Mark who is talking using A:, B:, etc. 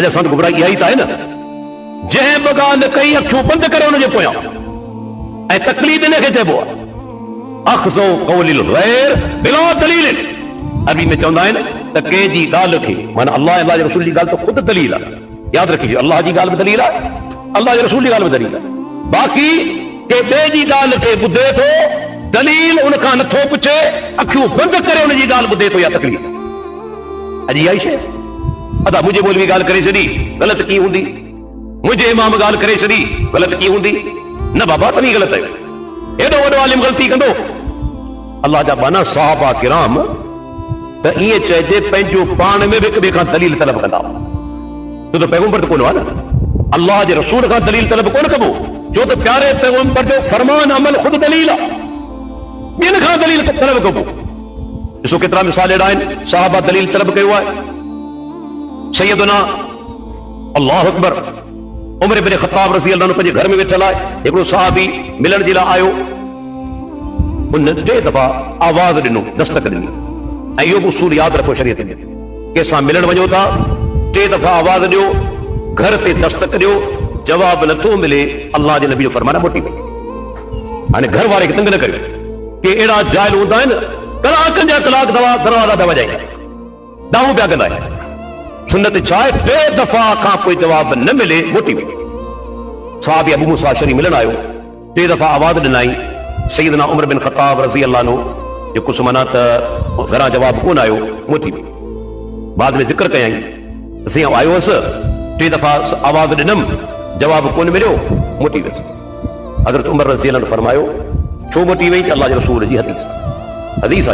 A: اجا سان گمراہی یہی تا ہے نا جے بگال کئی اکھوں بند کرے ان جے پویا اے تقلید نے کہتے بو اخذ قول الغیر بلا دلیل عربی میں چوندا ہے نا تکے جی گال کے مانا اللہ کے رسول کی گال تو خود دلیل ہے یاد رکھیے اللہ جی گال میں دلیل ہے اللہ کے رسول کی گال میں دلیل ہے باقی کہ بے جی گال کے بدے تو دلیل ان کا نتھو پچھے اکھوں بند کرے ان جی گال بدے تو یا تقلید اجی آئی شے ادا مجھے مولوی گال کرے چڑی غلط کی ہوندی مجھے امام گال کرے چڑی غلط کی ہوندی نہ بابا تو نہیں غلط ہے ایڈو وڈو عالم غلطی کندو اللہ جا بانا صحابہ کرام تو یہ چاہیے پنجو پان میں بھی کبھی دلیل طلب کرنا تو پیغمبر تو کون ہوا نا اللہ کے رسول کا دلیل طلب کون کبو جو تو پیارے پیغمبر جو فرمان عمل خود دلیل بین کا دلیل طلب کبو اس کو کتنا مثال ڈائن صحابہ دلیل طلب کے ہوا ہے سیدنا اللہ اکبر عمر بن خطاب رضی اللہ عنہ پنجے گھر میں بیٹھل ہے ایک صحابی ملن جلا آیو ان ٹے دفعہ آواز ڈنو دستک ڈنی ایو اصول یاد رکھو شریعت میں کہ سا ملن وجو تھا ٹے دفعہ آواز ڈیو گھر تے دستک ڈیو جواب نتو ملے اللہ کے نبی جو فرمانا موٹی پئی ہانے گھر والے کے تنگ نہ کرو کہ ایڑا جائل ہوندا ہے نا کلاکن جا کلاک دروازہ پہ وجائے داؤں پیا کندا ہے سنت چاہے ٹے دفعہ کا کوئی جواب نہ ملے موٹی پئی صحابی ابو موسیٰ شری ملن آیو ٹے دفعہ آواز ڈنائی سیدنا عمر بن خطاب رضی اللہ عنہ جو کچھ منات گھرا جواب کون آیو موٹی پئی بعد میں ذکر کیاں اسی آیو اس ٹے دفعہ آواز ڈنم جواب کون ملو موٹی ویس حضرت عمر رضی اللہ عنہ فرمایو چھو موٹی وئی اللہ کے رسول جی حدیث آ